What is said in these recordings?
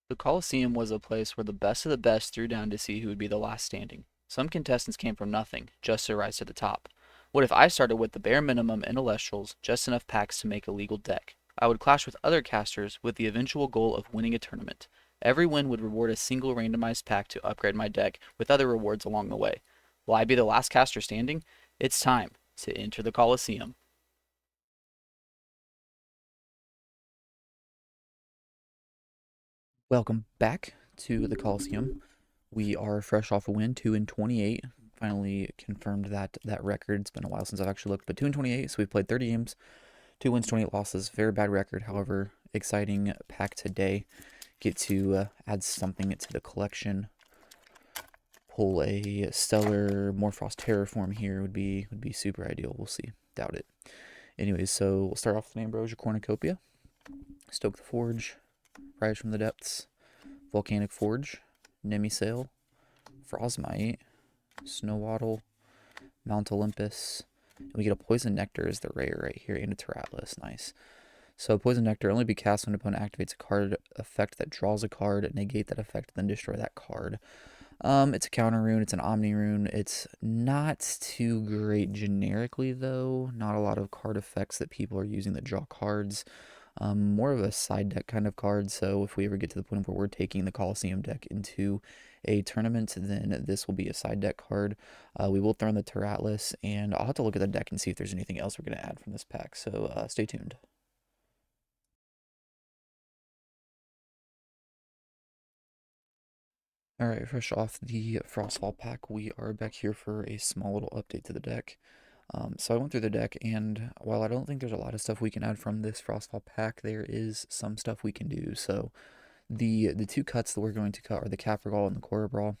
The Colosseum was a place where the best of the best threw down to see who would be the last standing. Some contestants came from nothing, just to rise to the top. What if I started with the bare minimum in Elestrals, just enough packs to make a legal deck? I would clash with other casters with the eventual goal of winning a tournament. Every win would reward a single randomized pack to upgrade my deck, with other rewards along the way. Will I be the last caster standing? It's time to enter the Colosseum. Welcome back to the Coliseum. We are fresh off a win, 2-28. Finally confirmed that record. It's been a while since I've actually looked, but 2-28. So we've played 30 games, 2 wins, 28 losses. Very bad record. However, exciting pack today. Get to add something to the collection. Pull a stellar Morphrost Terraform here would be super ideal. We'll see. Doubt it. Anyways, so we'll start off with an Ambrosia Cornucopia, Stoke the Forge, Rise from the Depths, Volcanic Forge, Nemisail, Frostmite, Snowwaddle, Mount Olympus. And we get a Poison Nectar as the rare right here, and a Terratlus. Nice. So Poison Nectar only be cast when an opponent activates a card effect that draws a card, negate that effect, then destroy that card. It's a counter rune, it's an Omni rune. It's not too great generically though. Not a lot of card effects that people are using that draw cards. More of a side deck kind of card. So if we ever get to the point where we're taking the Colosseum deck into a tournament, then this will be a side deck card. We will throw in the Terratlus, and I'll have to look at the deck and see if there's anything else we're going to add from this pack. So stay tuned. Alright, fresh off the Frostfall pack, we are back here for a small little update to the deck. So I went through the deck, and while I don't think there's a lot of stuff we can add from this Frostfall pack, there is some stuff we can do. So the two cuts that we're going to cut are the Caprigal and the Corabral.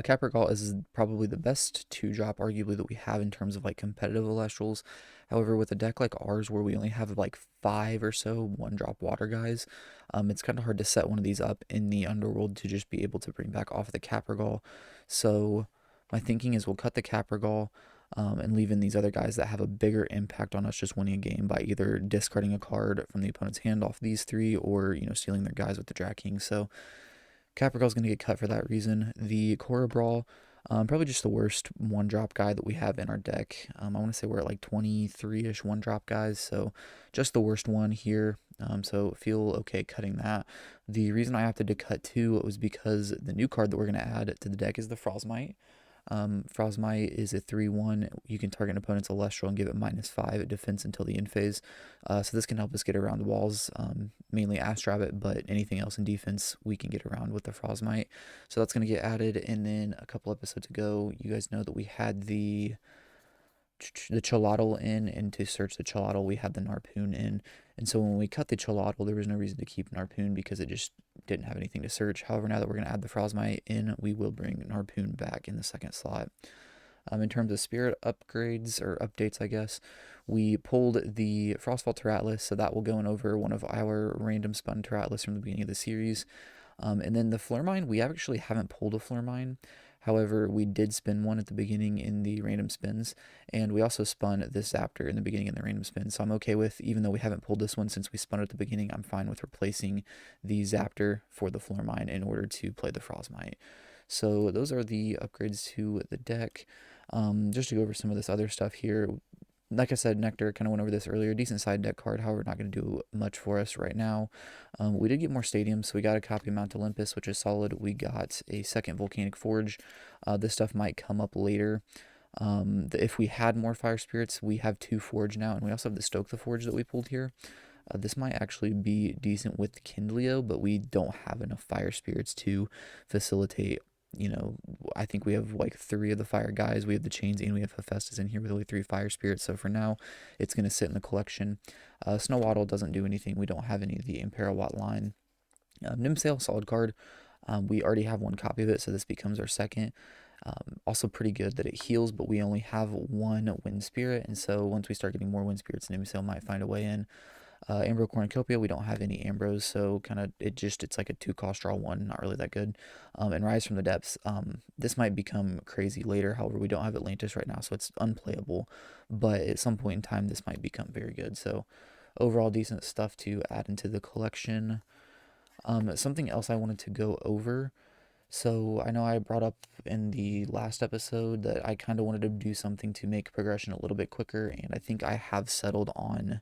Caprigal is probably the best 2-drop, arguably, that we have in terms of like competitive Elestrals. However, with a deck like ours, where we only have like 5 or so 1-drop water guys, it's kind of hard to set one of these up in the Underworld to just be able to bring back off the Caprigal. So my thinking is we'll cut the Caprigal, and leave in these other guys that have a bigger impact on us just winning a game by either discarding a card from the opponent's hand off these 3, or stealing their guys with the Drat King. So Capricorn's going to get cut for that reason. The Cora Brawl, probably just the worst 1-drop guy that we have in our deck. I want to say we're at like 23-ish 1-drop guys, so just the worst one here. So feel okay cutting that. The reason I opted to cut 2 was because the new card that we're going to add to the deck is the Frostmite. Frostmite is a 3/1. You can target an opponent's Celestial and give it -5 at defense until the end phase. So this can help us get around walls, mainly Astrabbit, but anything else in defense we can get around with the Frostmite. So that's going to get added. And then a couple episodes ago, you guys know that we had the Cholotl in, and to search the Cholotl, we had the Narpoon in. And so when we cut the Cholotl, there was no reason to keep Narpoon because it just didn't have anything to search. However, now that we're going to add the Frostmite in, we will bring Narpoon back in the second slot. In terms of spirit upgrades or updates, I guess, we pulled the Frostfall Terratlus, so that will go in over one of our random spun Terratlus from the beginning of the series. And then the Flurmine, we actually haven't pulled a Flurmine. However, we did spin one at the beginning in the random spins, and we also spun this Zaptor in the beginning in the random spin. So I'm okay with, even though we haven't pulled this one since we spun it at the beginning, I'm fine with replacing the Zaptor for the Flurmine in order to play the Frostmite. So those are the upgrades to the deck. Just to go over some of this other stuff here, like I said, Nectar kind of went over this earlier. Decent side deck card, however, not going to do much for us right now. We did get more stadiums, so we got a copy of Mount Olympus, which is solid. We got a second Volcanic Forge. This stuff might come up later. If we had more Fire Spirits, we have 2 Forge now, and we also have the Stoke the Forge that we pulled here. This might actually be decent with Kindleo, but we don't have enough Fire Spirits to facilitate. I think we have like 3 of the fire guys. We have the chains and we have Hephaestus in here with only 3 fire spirits. So for now, it's going to sit in the collection. Snowwaddle doesn't do anything. We don't have any of the Imperawatt line. Nimsail, solid card. We already have 1 copy of it, so this becomes our second. Also pretty good that it heals, but we only have 1 wind spirit, and so once we start getting more wind spirits, Nimsail might find a way in. Ambro Cornucopia, we don't have any Ambros, so kind of it's like a 2-cost draw 1, not really that good. And Rise from the Depths, this might become crazy later. However, we don't have Atlantis right now, so it's unplayable. But at some point in time, this might become very good. So overall, decent stuff to add into the collection. Something else I wanted to go over. So I know I brought up in the last episode that I kind of wanted to do something to make progression a little bit quicker, and I think I have settled on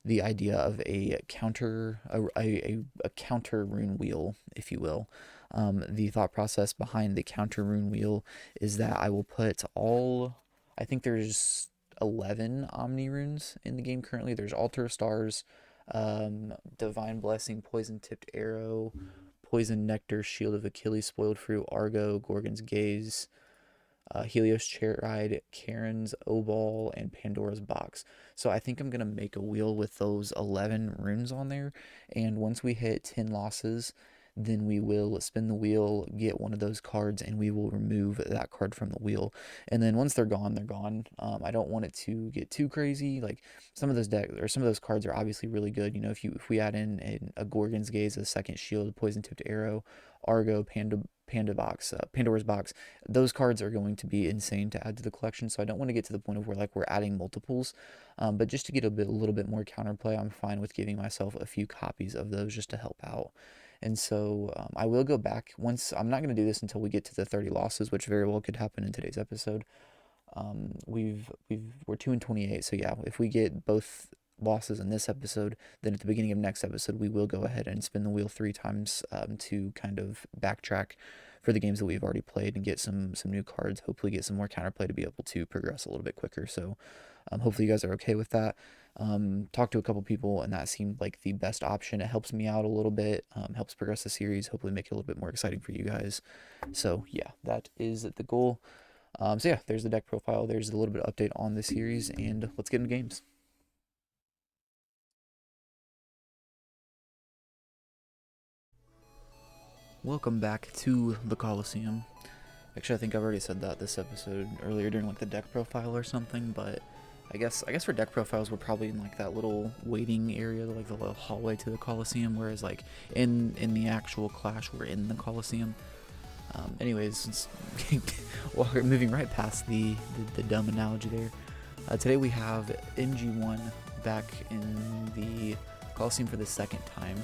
the idea of a counter rune wheel, if you will. The thought process behind the counter rune wheel is that I will put all. I think there's 11 Omni runes in the game currently. There's Altar of Stars, Divine Blessing, Poison Tipped Arrow, Poison Nectar, Shield of Achilles, Spoiled Fruit, Argo, Gorgon's Gaze, Helios Chairride, Karen's Obol, and Pandora's Box. So I think I'm going to make a wheel with those 11 runes on there. And once we hit 10 losses, then we will spin the wheel, get one of those cards, and we will remove that card from the wheel. And then once they're gone, they're gone. I don't want it to get too crazy. Like some of those some of those cards are obviously really good. You know, if we add in a Gorgon's Gaze, a second shield, Poison Tipped Arrow, Argo, Pandora's Box, those cards are going to be insane to add to the collection. So I don't want to get to the point of where like we're adding multiples, but just to get a little bit more counterplay, I'm fine with giving myself a few copies of those just to help out. And so I will go back once. I'm not going to do this until we get to the 30 losses, which very well could happen in today's episode. We're 2-28, so yeah, if we get both losses in this episode, then at the beginning of next episode we will go ahead and spin the wheel 3 times to kind of backtrack for the games that we've already played and get some new cards. Hopefully, get some more counterplay to be able to progress a little bit quicker. So, hopefully, you guys are okay with that. Talked to a couple people, and that seemed like the best option. It helps me out a little bit, helps progress the series. Hopefully, make it a little bit more exciting for you guys. So, yeah, that is the goal. So yeah, there's the deck profile. There's a little bit of update on the series, and let's get into games. Welcome back to the Colosseum. Actually, I think I've already said that this episode earlier during like the deck profile or something, but I guess for deck profiles we're probably in like that little waiting area, like the little hallway to the Colosseum, whereas like in the actual clash we're in the Colosseum. Anyways, well, we're moving right past the dumb analogy there. Today we have MG1 back in the Colosseum for the second time.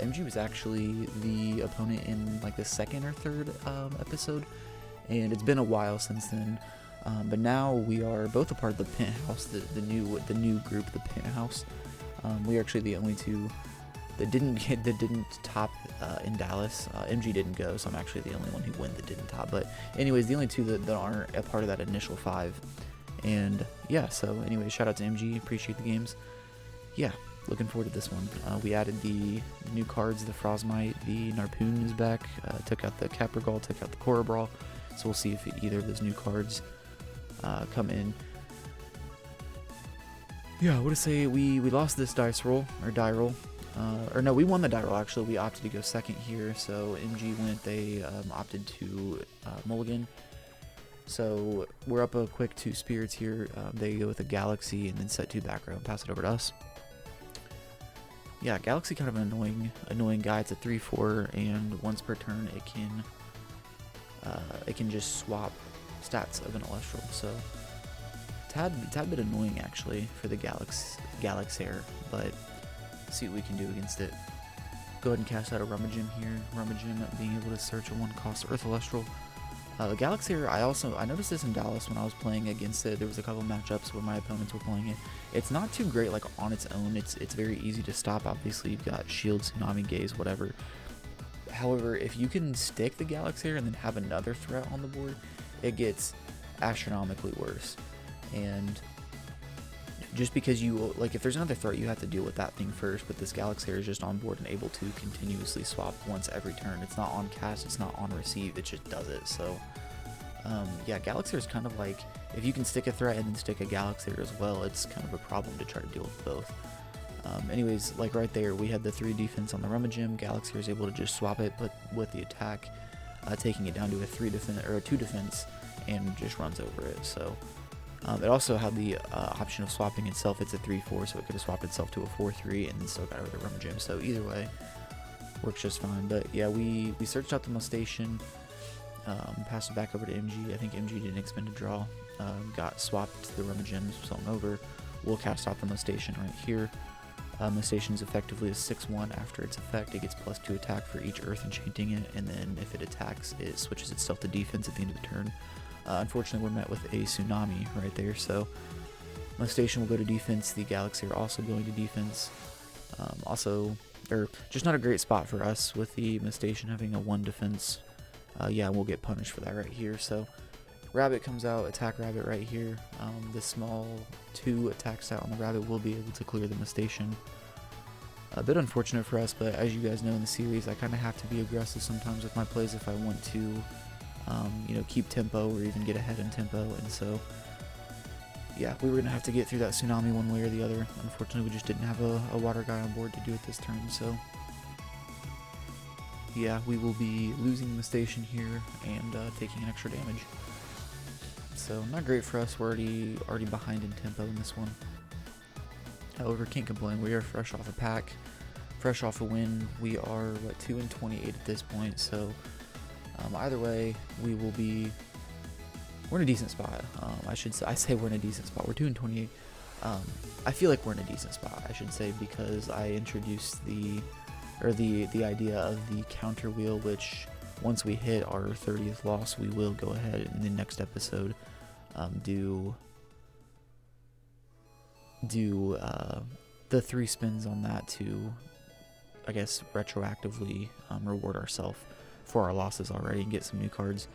MG was actually the opponent in like the second or third episode, and it's been a while since then. But now we are both a part of the Pent House, the new group, the Pent House. We are actually the only two that didn't top in Dallas. MG didn't go, so I'm actually the only one who went that didn't top. But anyways, the only two that aren't a part of that initial 5. And yeah, so anyways, shout out to MG. Appreciate the games. Yeah, looking forward to this one. We added the new cards, the Frostmite, the Narpoon is back. Took out the Caprigal, took out the Corabral. So we'll see if either of those new cards come in. Yeah, I would say we lost this die roll. Or no, we won the die roll actually. We opted to go second here, so MG went. They opted to mulligan. So we're up a quick 2 spirits here. They go with a Galaxy and then set 2 back row and pass it over to us. Yeah, Galaxy kind of an annoying guy. It's a 3/4, and once per turn it can just swap stats of an Elestral. So tad bit annoying actually for the Galaxair, but see what we can do against it. Go ahead and cast out a Rummagem here. Rummagem being able to search a 1-cost Earth Elestral. The Galaxair, I noticed this in Dallas when I was playing against it. There was a couple matchups where my opponents were playing it. It's not too great like on its own. It's very easy to stop. Obviously, you've got Shield, Tsunami, Gaze, whatever. However, if you can stick the Galaxair and then have another threat on the board, it gets astronomically worse. And just because if there's another threat, you have to deal with that thing first, but this Galaxair is just on board and able to continuously swap once every turn. It's not on cast, it's not on receive, it just does it. So yeah, Galaxair is kind of like, if you can stick a threat and then stick a Galaxair as well, it's kind of a problem to try to deal with both. Anyways, like right there, we had the 3 defense on the Rummagem. Galaxair is able to just swap it, but with the attack, taking it down to a 3 defense or a 2 defense, and just runs over it. So it also had the option of swapping itself. It's a 3/4, so it could have swapped itself to a 4/3 and then still got rid of Rummagem. So either way, works just fine. But yeah, we searched out the Molestation, passed it back over to MG. I think MG didn't expend a draw. Got swapped the Rummagem, swung over. We'll cast out the Molestation right here. Mistation is effectively a 6/1. After its effect, it gets +2 attack for each earth enchanting it, and then if it attacks, it switches itself to defense at the end of the turn. Unfortunately, we're met with a tsunami right there, so Mistation will go to defense. The Galaxy are also going to defense. Just not a great spot for us with the Mistation having a 1 defense. Yeah, we'll get punished for that right here. So Rabbit comes out, attack Rabbit right here. The small 2 attack stat on the Rabbit will be able to clear the Mistation. A bit unfortunate for us, but as you guys know in the series, I kind of have to be aggressive sometimes with my plays if I want to, keep tempo or even get ahead in tempo. And so, yeah, we were going to have to get through that tsunami one way or the other. Unfortunately, we just didn't have a water guy on board to do it this turn, so yeah, we will be losing the station here and taking an extra damage. So not great for us. We're already behind in tempo in this one. However, can't complain. We are fresh off a pack, fresh off a win. We are 2-28 at this point. So either way, we're in a decent spot. I say we're in a decent spot. We're 2-28. I feel like we're in a decent spot, I should say, because I introduced the idea of the counter wheel, which once we hit our 30th loss, we will go ahead in the next episode do the 3 spins on that to, I guess, retroactively reward ourselves for our losses already and get some new cards.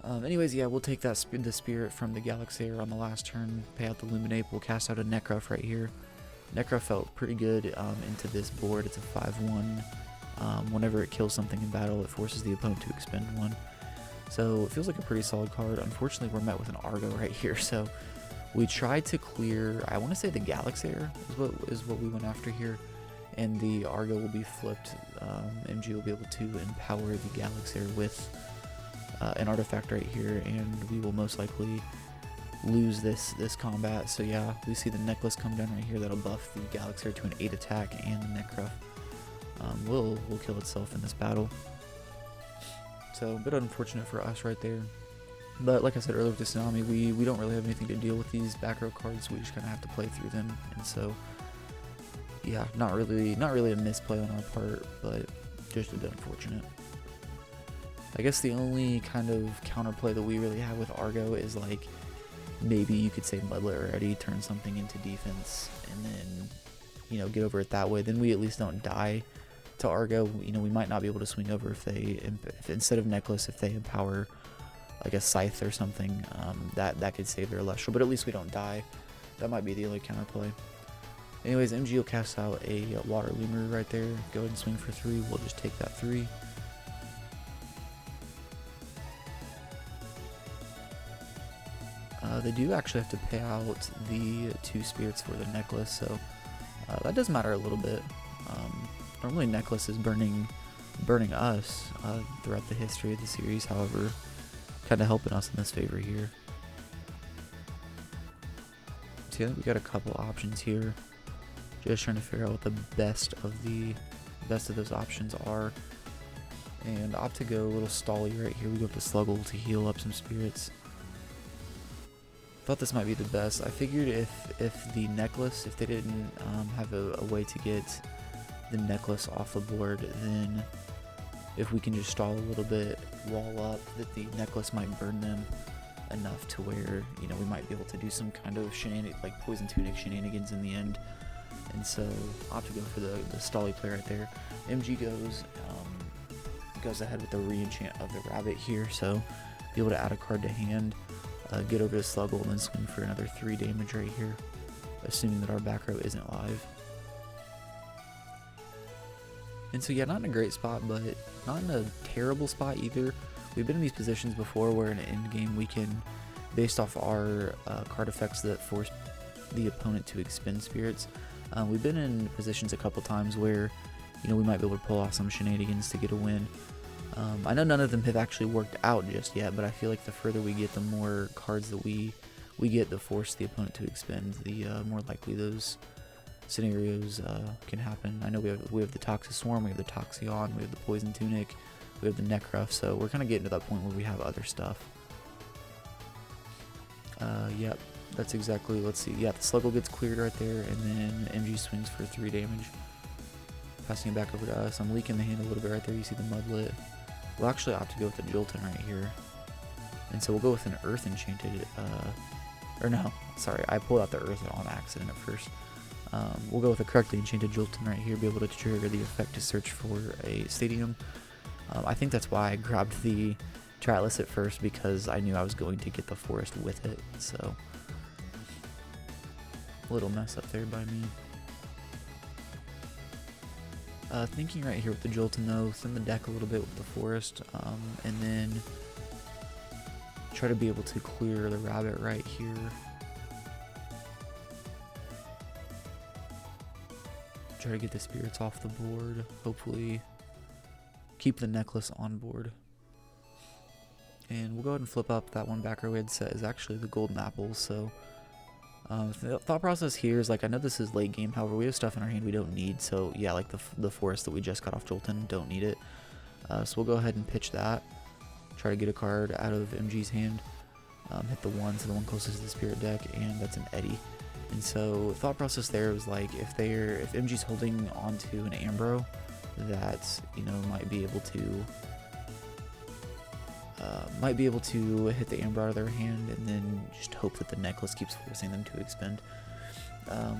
Anyways, yeah, we'll take the Spirit from the Galaxair on the last turn, pay out the Luminape, we'll cast out a Necruff right here. Necruff felt pretty good into this board. It's a 5/1. Whenever it kills something in battle, it forces the opponent to expend 1. So it feels like a pretty solid card. Unfortunately, we're met with an Argo right here, so we tried to clear, I want to say the Galaxair is what we went after here, and the Argo will be flipped. MG will be able to empower the Galaxair with an artifact right here, and we will most likely lose this combat. So yeah, we see the necklace come down right here that'll buff the Galaxair to an 8 attack, and the Necruff will kill itself in this battle. So a bit unfortunate for us right there. But like I said earlier with the Tsunami, we don't really have anything to deal with these back row cards. We just kind of have to play through them, and so yeah, not really a misplay on our part, but just a bit unfortunate. I guess the only kind of counterplay that we really have with Argo is like, maybe you could say Mudlet already, turn something into defense, and then, get over it that way. Then we at least don't die to Argo. We might not be able to swing over if instead of Necklace, if they empower like a Scythe or something, that could save their Elestral, but at least we don't die. That might be the only counterplay. Anyways, MG will cast out a Water Lemur right there. Go ahead and swing for 3. We'll just take that 3. They do actually have to pay out the 2 spirits for the necklace, so that does matter a little bit. Normally Necklace is burning us throughout the history of the series, however, kind of helping us in this favor here. So I think we got a couple options here. Just trying to figure out what the best of those options are. And opt to go a little stally right here. We go up to Sluggle to heal up some spirits. Thought this might be the best. I figured if the necklace, if they didn't have a way to get the necklace off the board, then if we can just stall a little bit, wall up, that the necklace might burn them enough to where, we might be able to do some kind of like Poison Tunic shenanigans in the end. And so opt to go for the stally play right there. MG goes ahead with the re-enchant of the Rabbit here, so be able to add a card to hand. Get over to Sluggle and then swing for another 3 damage right here, assuming that our back row isn't live. And so yeah, not in a great spot, but not in a terrible spot either. We've been in these positions before where in an end game we can, based off our card effects that force the opponent to expend spirits, we've been in positions a couple times where, we might be able to pull off some shenanigans to get a win. I know none of them have actually worked out just yet, but I feel like the further we get, the more cards that we get that force the opponent to expend, the more likely those scenarios can happen. I know we have the Toxic Swarm, we have the Toxion, we have the Poison Tunic, we have the Necruff, so we're kind of getting to that point where we have other stuff. Yep, That's exactly, let's see. Yeah, the Sluggle gets cleared right there, and then MG swings for 3 damage. Passing it back over to us. I'm leaking the hand a little bit right there. You see the Mudlet. We'll actually opt to go with the Jolton right here. And so we'll go with an Earth Enchanted, or no, sorry, I pulled out the Earth on accident at first. We'll go with a correctly enchanted Jolton right here, be able to trigger the effect to search for a stadium. I think that's why I grabbed the Tratless at first, because I knew I was going to get the forest with it, so a little mess up there by me. Thinking right here with the Jolton though, thin the deck a little bit with the forest, and then try to be able to clear the rabbit right here. Try to get the spirits off the board, hopefully keep the necklace on board. And we'll go ahead and flip up. That one back row we had set is actually the golden apples, so the thought process here is, like, I know this is late game, however we have stuff in our hand we don't need, so yeah, like the forest that we just got off Jolton, don't need it. So we'll go ahead and pitch that, try to get a card out of MG's hand, hit the one, so the one closest to the spirit deck, and that's an Eddy. And so thought process there was like, if MG's holding onto an Ambro that, you know, might be able to hit the Ambro out of their hand, and then just hope that the necklace keeps forcing them to expend.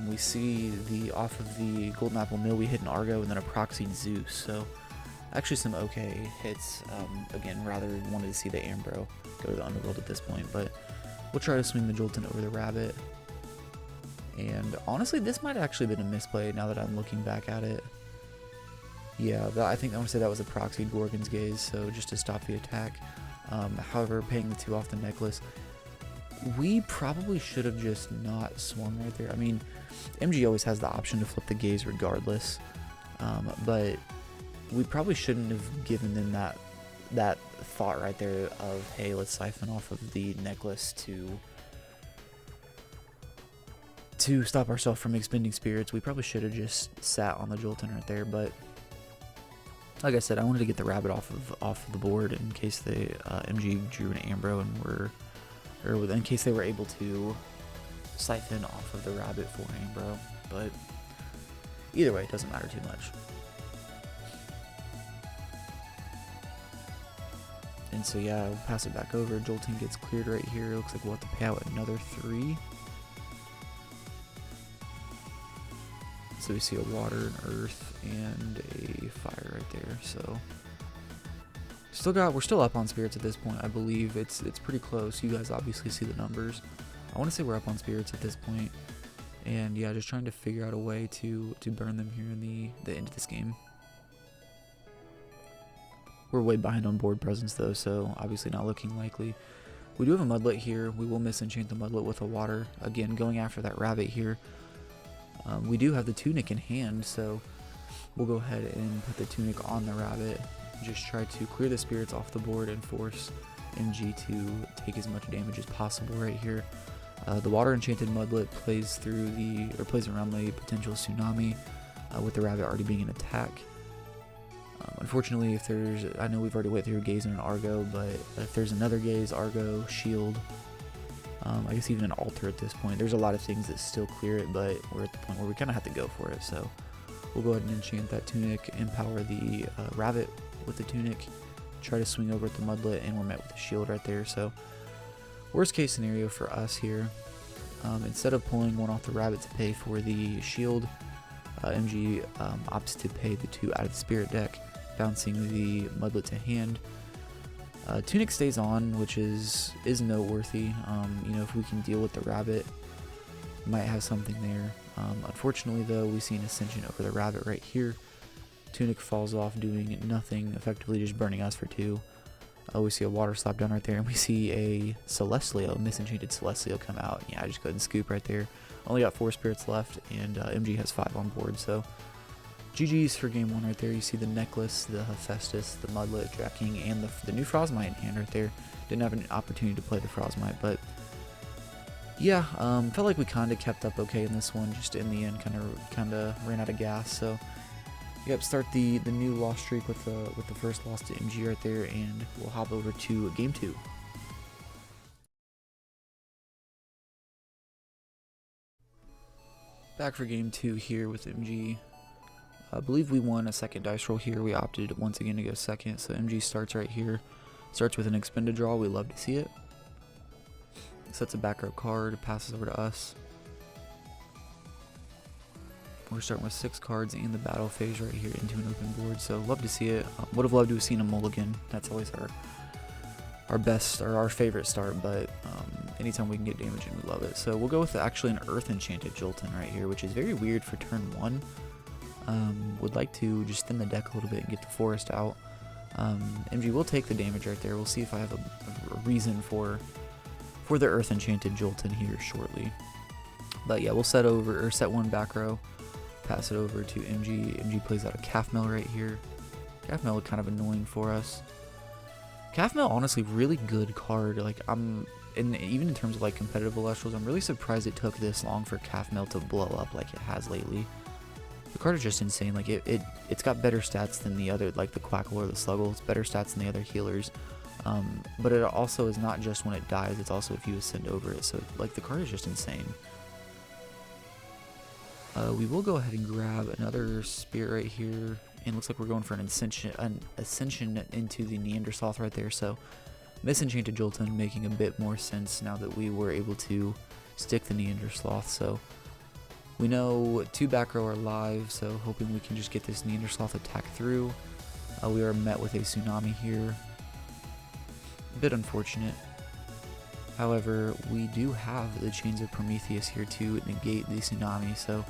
We see off of the Golden Apple Mill we hit an Argo and then a Proxy Zeus, so actually some okay hits. Again, rather wanted to see the Ambro go to the Underworld at this point, but we'll try to swing the Jolton over the Rabbit. And honestly, this might have actually been a misplay now that I'm looking back at it. Yeah, I think I want to say that was a proxied Gorgon's Gaze, so just to stop the attack. However, paying the 2 off the necklace, we probably should have just not swung right there. I mean, MG always has the option to flip the gaze regardless, but we probably shouldn't have given them that thought right there of, hey, let's siphon off of the necklace to stop ourselves from expending spirits. We probably should have just sat on the Jolton right there, but like I said, I wanted to get the rabbit off of the board in case they MG drew an Ambro and in case they were able to siphon off of the rabbit for Ambro. But either way, it doesn't matter too much. And so yeah, we'll pass it back over. Jolton gets cleared right here. It looks like we'll have to pay out another 3. So we see a water, an earth, and a fire right there. So we're still up on spirits at this point. I believe it's pretty close. You guys obviously see the numbers. I want to say we're up on spirits at this point. And yeah, just trying to figure out a way to burn them here in the end of this game. We're way behind on board presence though, so obviously not looking likely. We do have a Mudlet here. We will misenchant the Mudlet with a water. Again, going after that rabbit here. We do have the Tunic in hand, so we'll go ahead and put the Tunic on the rabbit. Just try to clear the spirits off the board and force MG to take as much damage as possible right here. The Water Enchanted Mudlet plays around the potential Tsunami, with the rabbit already being an attack. Unfortunately, I know we've already went through a Gaze and an Argo, but if there's another Gaze, Argo, Shield, I guess even an Altar at this point. There's a lot of things that still clear it, but we're at the point where we kind of have to go for it. So we'll go ahead and enchant that Tunic, empower the rabbit with the Tunic, try to swing over at the Mudlet, and we're met with a shield right there. So worst case scenario for us here, instead of pulling one off the rabbit to pay for the shield, MG opts to pay the 2 out of the spirit deck, bouncing the Mudlet to hand. Tunic stays on, which is noteworthy. You know, if we can deal with the rabbit, might have something there. Unfortunately though, we see an Ascension over the rabbit right here. Tunic falls off doing nothing, effectively just burning us for 2. We see a water slap down right there, and we see a Celestial, misenchanted Celestial come out. Yeah, I just go ahead and scoop right there. Only got 4 spirits left, and MG has 5 on board, so GG's for game 1 right there. You see the necklace, the Hephaestus, the Mudlet, Jacking, and the new Frostmite in hand right there. Didn't have an opportunity to play the Frostmite, but yeah, felt like we kind of kept up okay in this one. Just in the end, kind of ran out of gas. So yep, start the new loss streak with the first loss to MG right there, and we'll hop over to game 2. Back for game 2 here with MG. I believe we won a second dice roll here. We opted once again to go second, so MG starts right here. Starts with an expended draw. We love to see it. Sets a back row card, passes over to us. We're starting with 6 cards in the battle phase right here into an open board, so love to see it. Would have loved to have seen a mulligan. That's always our best or our favorite start, but anytime we can get damage in, we love it. So we'll go with actually an Earth Enchanted Jolton right here, which is very weird for turn 1. Would like to just thin the deck a little bit and get the forest out. MG will take the damage right there. We'll see if I have a reason for the Earth Enchanted Jolton here shortly. But yeah, we'll set 1 back row, pass it over to MG. MG plays out a Calf Mill right here. Calf Mill kind of annoying for us. Calf Mill, honestly, really good card. Like, even in terms of like competitive Elestrals, I'm really surprised it took this long for Calf Mill to blow up like it has lately. The card is just insane. Like it's got better stats than the other, like the Quackle or the Sluggle. It's better stats than the other healers. But it also is not just when it dies, it's also if you ascend over it. So like the card is just insane. We will go ahead and grab another Spirit right here. And looks like we're going for an ascension into the Neandersloth right there. So Misenchanted Jolton making a bit more sense now that we were able to stick the Neandersloth. So we know 2 back row are live, so hoping we can just get this Neandersloth attack through. We are met with a Tsunami here. A bit unfortunate. However, we do have the Chains of Prometheus here to negate the Tsunami, so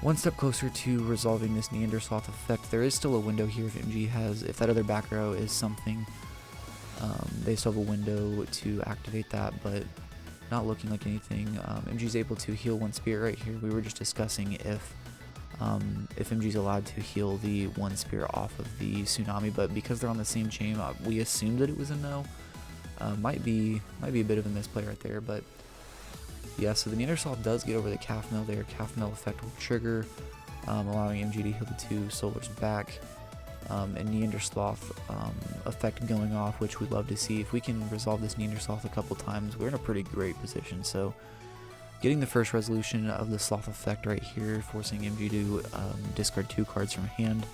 one step closer to resolving this Neandersloth effect. There is still a window here if MG has, if that other back row is something, they still have a window to activate that, but not looking like anything. MG's able to heal 1 Spirit right here. We were just discussing if MG's allowed to heal the 1 Spirit off of the Tsunami, but because they're on the same chain, we assumed that it was a no. Might be a bit of a misplay right there, but yeah, so the Neandersloth does get over the Calf Mill there. Calf Mill effect will trigger, allowing MG to heal the 2 Solars back, and Neandersloth effect going off, which we'd love to see. If we can resolve this Neandersloth a couple times, we're in a pretty great position. So getting the first resolution of the Sloth effect right here, forcing MG to discard 2 cards from hand.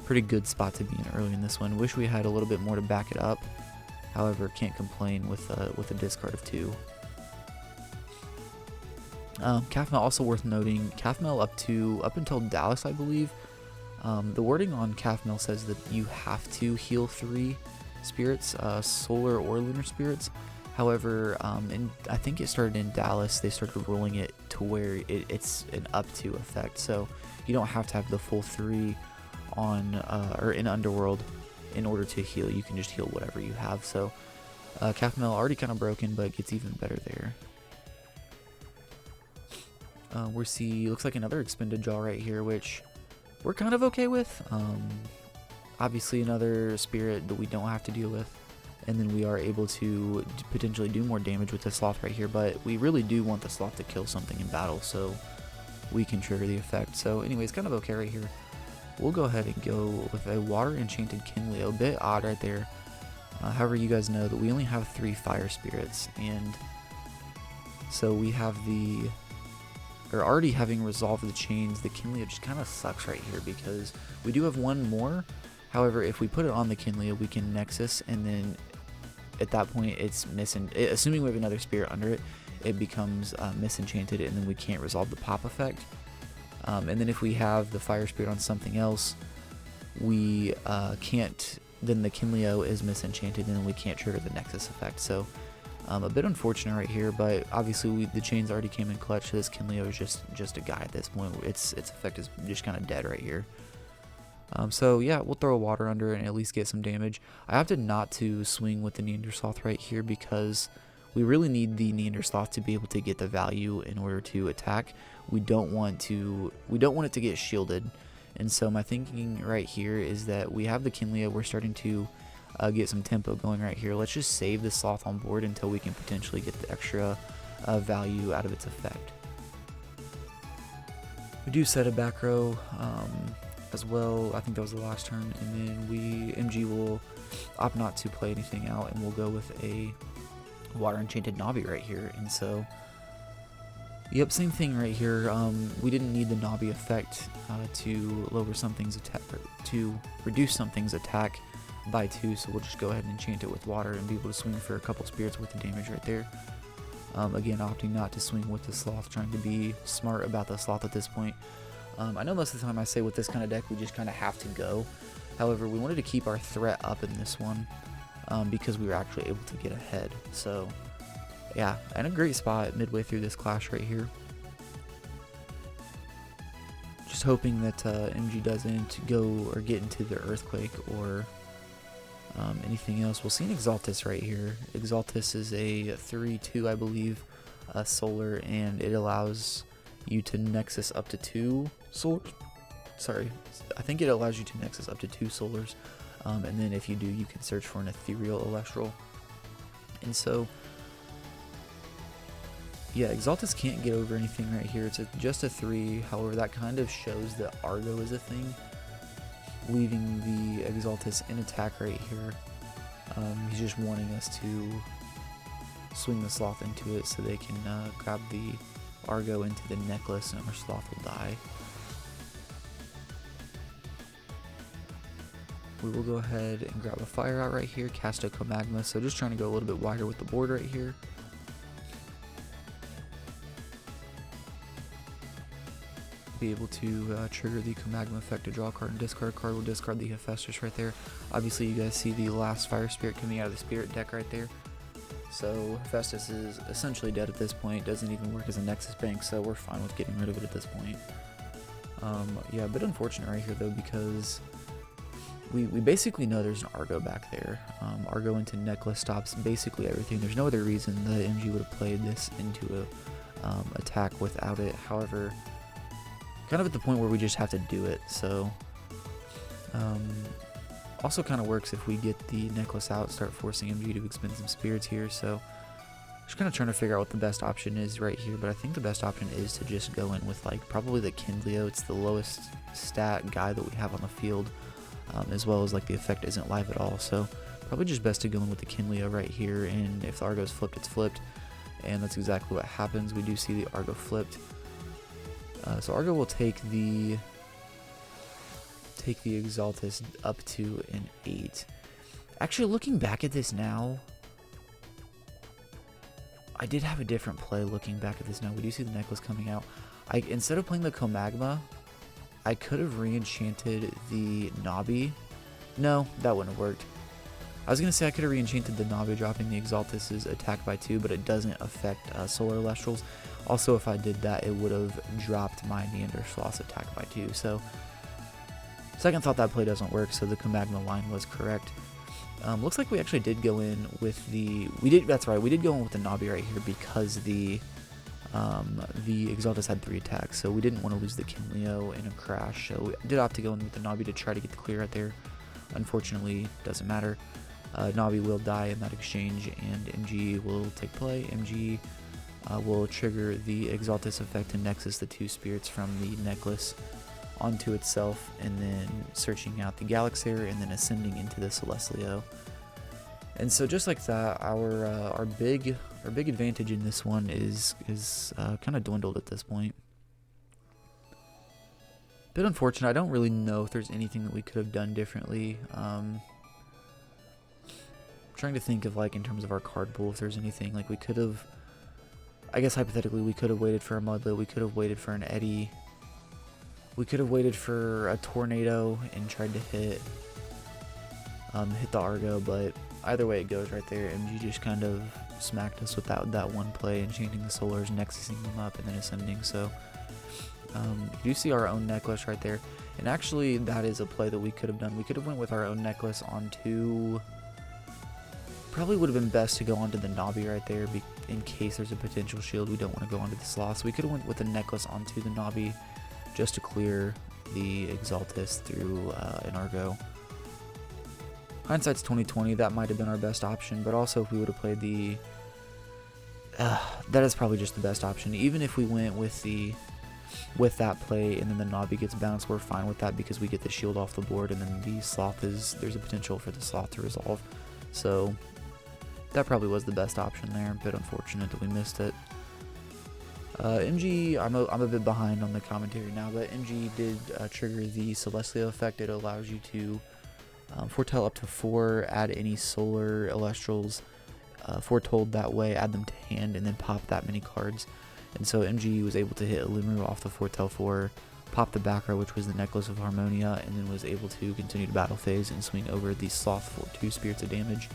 Pretty good spot to be in early in this one. Wish we had a little bit more to back it up. However, can't complain with a discard of 2. Calf Mill also worth noting. Calf Mill up until Dallas, I believe. The wording on Calf Mill says that you have to heal 3 spirits, solar or lunar spirits. However, I think it started in Dallas. They started rolling it to where it's an up to effect, so you don't have to have the full 3 on or in Underworld in order to heal. You can just heal whatever you have. So Calf Mill already kind of broken, but gets even better there. Looks like another expended jaw right here, which we're kind of okay with. Obviously another Spirit that we don't have to deal with, and then we are able to potentially do more damage with the Sloth right here, but we really do want the Sloth to kill something in battle, so we can trigger the effect. So anyways, kind of okay right here. We'll go ahead and go with a Water Enchanted Kinley. A bit odd right there. However, you guys know that we only have 3 Fire Spirits, and so we have already having resolved the chains, the Kinley just kind of sucks right here because we do have 1 more. However, if we put it on the Kinley, we can Nexus, and then at that point it's assuming we have another Spirit under it, it becomes Misenchanted, and then we can't resolve the pop effect. And then if we have the Fire Spirit on something else, we can't, then the Kinleo is Misenchanted, and then we can't trigger the Nexus effect. So a bit unfortunate right here, but obviously the chains already came in clutch, so this Kinleo is just a guy at this point. Its effect is just kind of dead right here. So yeah, we'll throw a water under it and at least get some damage. I opted not to swing with the Neandersloth right here because we really need the Neandersloth to be able to get the value in order to attack. We don't want it to get shielded, and so my thinking right here is that we have the Kinleo. We're starting to get some tempo going right here. Let's just save the Sloth on board until we can potentially get the extra value out of its effect. We do set a back row as well. I think that was the last turn, and then MG will opt not to play anything out, and we'll go with a Water Enchanted Navi right here. And so Yep, same thing right here. We didn't need the Nabi effect to lower something's attack, to reduce something's attack by 2, so we'll just go ahead and enchant it with water and be able to swing for a couple spirits worth of damage right there. Again, opting not to swing with the Sloth, trying to be smart about the Sloth at this point. I know most of the time I say with this kind of deck we just kind of have to go. However, we wanted to keep our threat up in this one because we were actually able to get ahead. So yeah, and a great spot midway through this clash right here. Just hoping that MG doesn't go or get into the Earthquake or anything else. We'll see an Exaltus right here. Exaltus is a 3/2, I believe, solar, and it allows you to Nexus up to 2 solars. Sorry, I think it allows you to Nexus up to 2 solars, and then if you do, you can search for an ethereal Elestral. And so, yeah, Exaltus can't get over anything right here. It's just a 3. However, that kind of shows that Argo is a thing, leaving the Exaltus in attack right here. He's just wanting us to swing the Sloth into it so they can grab the Argo into the necklace and our Sloth will die. We will go ahead and grab a Fire out right here, cast a Comagma, so just trying to go a little bit wider with the board right here. Be able to trigger the Comagma effect to draw a card and discard a card. We'll discard the Hephaestus right there. Obviously you guys see the last Fire Spirit coming out of the Spirit deck right there. So Hephaestus is essentially dead at this point, doesn't even work as a Nexus Bank, so we're fine with getting rid of it at this point. Yeah, a bit unfortunate right here though, because we basically know there's an Argo back there. Argo into Necklace stops basically everything. There's no other reason the MG would have played this into a attack without it. However, kind of at the point where we just have to do it, so also kind of works if we get the Necklace out, start forcing MG to expend some spirits here. So just kind of trying to figure out what the best option is right here, but I think the best option is to just go in with like probably the Kindleo. It's the lowest stat guy that we have on the field, as well as like the effect isn't live at all, so probably just best to go in with the Kindleo right here, and if the Argo's flipped, it's flipped, and that's exactly what happens. We do see the Argo flipped. So Argo will take the Exaltus up to an 8. Actually, looking back at this now, I did have a different play looking back at this now. We do see the Necklace coming out. Instead of playing the Comagma, I could have re-enchanted the Nabi. No, that wouldn't have worked. I was going to say I could have re-enchanted the Nabi, dropping the Exaltus's attack by 2, but it doesn't affect Solar Elestrals. Also, if I did that, it would have dropped my Neandersloth's attack by 2. So, second thought, that play doesn't work, so the Comagma line was correct. Looks like we actually did go in with the... That's right, we did go in with the Nabi right here because the Exaltus had 3 attacks, so we didn't want to lose the Kindleo in a crash, so we did opt to go in with the Nabi to try to get the clear right there. Unfortunately, doesn't matter. Nabi will die in that exchange, and MG will take play. MG will trigger the Exaltus effect and Nexus the 2 spirits from the Necklace onto itself, and then searching out the Galaxir, and then ascending into the Celestlio. And so just like that, our big advantage in this one is kind of dwindled at this point. Bit unfortunate. I don't really know if there's anything that we could have done differently. Trying to think of, like, in terms of our card pool, if there's anything like we could have. I guess hypothetically we could have waited for a Mudlet, we could have waited for an Eddy, we could have waited for a Tornado and tried to hit the Argo, but either way it goes right there. MG just kind of smacked us with that one play, enchanting the Solars, Nexusing them up, and then ascending. So you do see our own Necklace right there, and actually that is a play that we could have done. We could have went with our own Necklace onto... Probably would have been best to go onto the Nabi right there in case there's a potential shield. We don't want to go onto the Sloth, so we could have went with the Necklace onto the Nabi just to clear the Exaltus through an Argo. Hindsight's 20/20, that might have been our best option, but also if we would have played the... that is probably just the best option. Even if we went with that play and then the Nabi gets bounced, we're fine with that because we get the shield off the board, and then the Sloth there's a potential for the Sloth to resolve. So that probably was the best option there. A bit unfortunate that we missed it. MG, I'm a bit behind on the commentary now, but MG did trigger the Celestial effect. It allows you to foretell up to 4, add any solar Elestrals foretold that way, add them to hand, and then pop that many cards. And so MG was able to hit Illuminate off the foretell 4, pop the back row, which was the Necklace of Harmonia, and then was able to continue to battle phase and swing over the Sloth for 2 spirits of damage.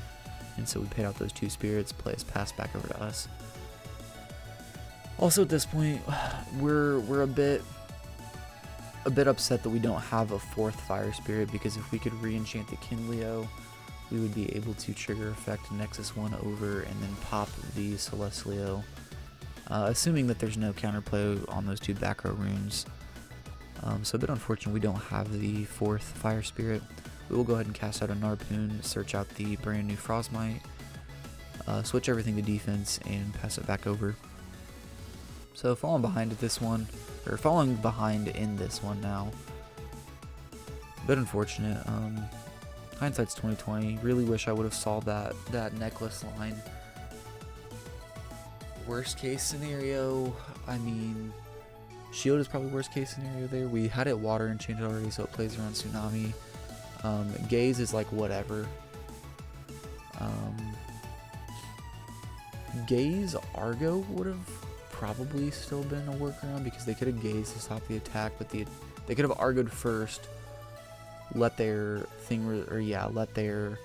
And so we paid out those 2 spirits, play his pass back over to us. Also at this point, we're a bit upset that we don't have a 4th Fire Spirit, because if we could re-enchant the Kinleo, we would be able to trigger effect Nexus 1 over and then pop the Celestleo, assuming that there's no counterplay on those 2 back row runes. So a bit unfortunate we don't have the 4th Fire Spirit. We will go ahead and cast out a Narpoon, search out the brand new Frostmite, switch everything to defense, and pass it back over. So falling behind at this one, or falling behind in this one now. A bit unfortunate. Hindsight's 2020. Really wish I would have solved that necklace line. Worst case scenario, I mean, shield is probably worst case scenario there. We had it water enchanted already, so it plays around Tsunami. Gaze is like whatever. Gaze Argo would have probably still been a workaround, because they could have gazed to stop the attack, but they could have Argoed first, let their let their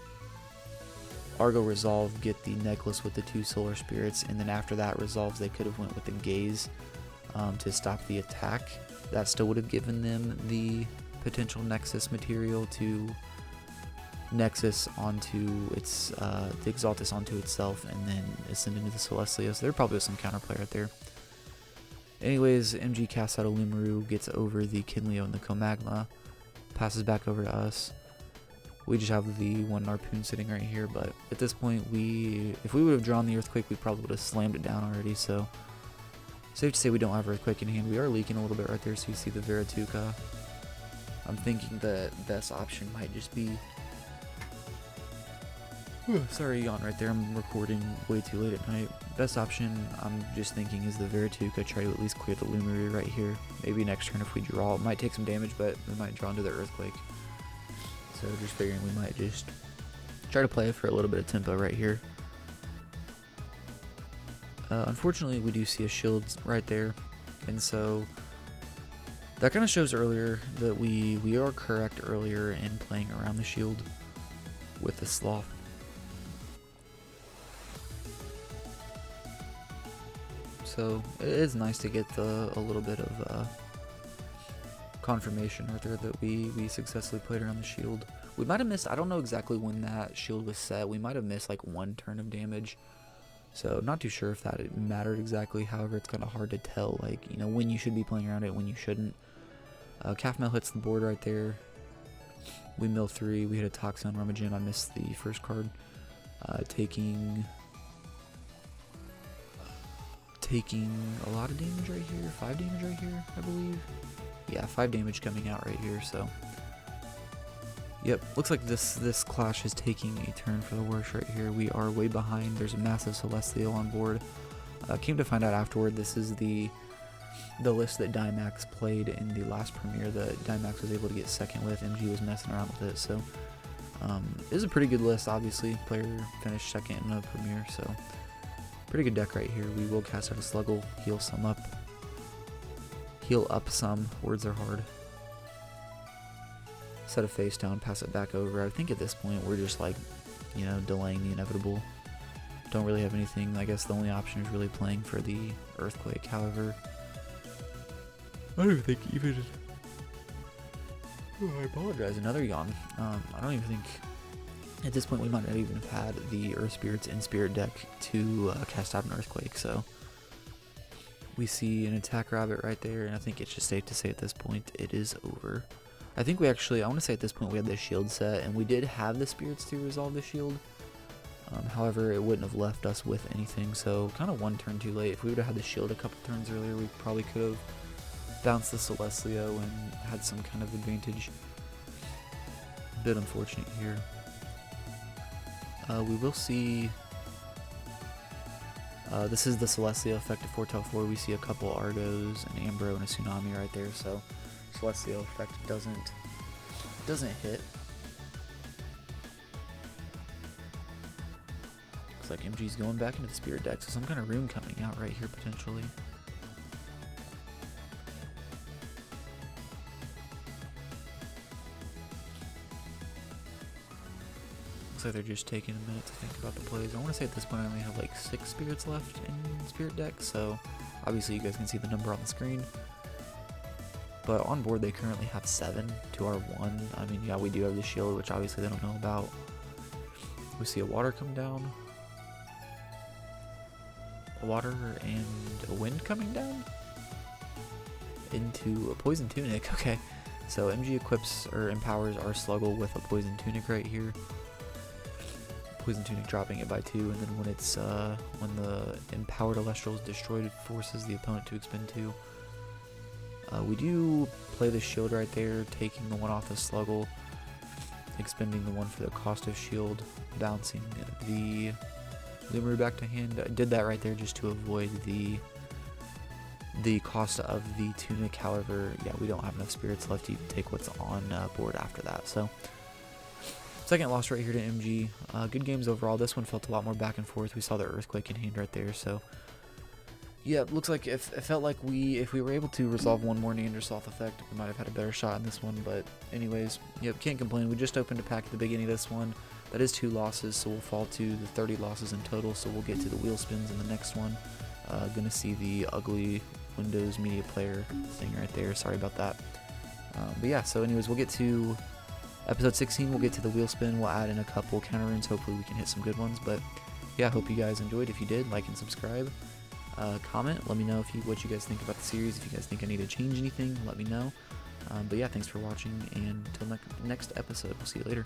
Argo resolve, get the necklace with the 2 solar spirits, and then after that resolves, they could have went with the gaze to stop the attack. That still would have given them the potential Nexus material to Nexus onto its the Exaltus onto itself, and then ascend into the Celestia. So there probably was some counterplay right there. Anyways, MG casts out a Lumaru, gets over the Kinleo and the Comagma, passes back over to us. We just have the 1 Narpoon sitting right here, but at this point, if we would have drawn the Earthquake, we probably would have slammed it down already. So safe to say we don't have Earthquake in hand. We are leaking a little bit right there, so you see the Verituka. I'm thinking the best option might just be... Sorry, yawn right there. I'm recording way too late at night. Best option, I'm just thinking, is the Verituka. Try to at least clear the Lumaru right here. Maybe next turn if we draw. It might take some damage, but we might draw into the Earthquake. So just figuring we might just try to play for a little bit of tempo right here. Unfortunately, we do see a shield right there, and so that kind of shows earlier that we are correct earlier in playing around the shield with the Sloth. So it is nice to get a little bit of confirmation right there that we successfully played around the shield. We might have missed, I don't know exactly when that shield was set, we might have missed like 1 turn of damage. So not too sure if that mattered exactly. However, it's kind of hard to tell, like, you know, when you should be playing around it, when you shouldn't. Calf Mill hits the board right there. We mill 3, we hit a Toxin Rummagem. I missed the first card. Taking a lot of damage right here. 5 damage right here, I believe. Yeah, 5 damage coming out right here, so. Yep, looks like this clash is taking a turn for the worse right here. We are way behind. There's a massive Celestial on board. Came to find out afterward, this is the list that Dimax played in the last premiere that Dimax was able to get second with. MG was messing around with it, so it is a pretty good list. Obviously, player finished second in the premiere, so pretty good deck right here. We will cast out a Sluggle, heal up some. Words are hard. Set a face down, pass it back over. I think at this point we're just like, you know, delaying the inevitable. Don't really have anything. I guess the only option is really playing for the Earthquake. However, I don't even think even... Oh, I apologize. Another yawn. I don't even think at this point we might not even have had the Earth Spirits in Spirit deck to cast out an Earthquake. So we see an Attack Rabbit right there, and I think it's just safe to say at this point it is over. I think we actually, I want to say at this point we had the shield set, and we did have the spirits to resolve the shield. However, it wouldn't have left us with anything, so kind of 1 turn too late. If we would have had the shield a couple turns earlier, we probably could have bounced the Celestleo and had some kind of advantage. A bit unfortunate here. We will see This is the Celestial effect of Foretell 4. We see a couple Argos, an Ambro, and a Tsunami right there, so Celestial effect doesn't hit. Looks like MG's going back into the Spirit deck, so some kind of rune coming out right here potentially. Looks like they're just taking a minute to think about the plays. I want to say at this point I only have like 6 spirits left in Spirit deck, so obviously you guys can see the number on the screen. But on board they currently have 7 to our 1. I mean, yeah, we do have the shield, which obviously they don't know about. We see a water come down. A water and a wind coming down? Into a poison tunic, okay. So MG equips or empowers our Sluggle with a poison tunic right here. Poison tunic dropping it by 2, and then when it's when the empowered Elestrals destroyed, it forces the opponent to expend 2. We do play the shield right there, taking the one off the Sluggle, expending the one for the cost of shield, bouncing the Limuru back to hand. I did that right there just to avoid the cost of the tunic. However, yeah, we don't have enough spirits left to take what's on board after that. So second loss right here to MG. Good games overall. This one felt a lot more back and forth. We saw the Earthquake in hand right there. So yeah, it looks like it felt like if we were able to resolve one more Neandersloth effect, we might have had a better shot in this one. But anyways, yep, can't complain. We just opened a pack at the beginning of this one. That is 2 losses, so we'll fall to the 30 losses in total. So we'll get to the wheel spins in the next one. Gonna see the ugly Windows Media Player thing right there. Sorry about that. But yeah, so anyways, we'll get to episode 16. We'll get to the wheel spin. We'll add in a couple counter runes. Hopefully we can hit some good ones. But yeah, hope you guys enjoyed. If you did, like and subscribe. Comment. Let me know what you guys think about the series. If you guys think I need to change anything, let me know. But yeah, thanks for watching, and until next episode, we'll see you later.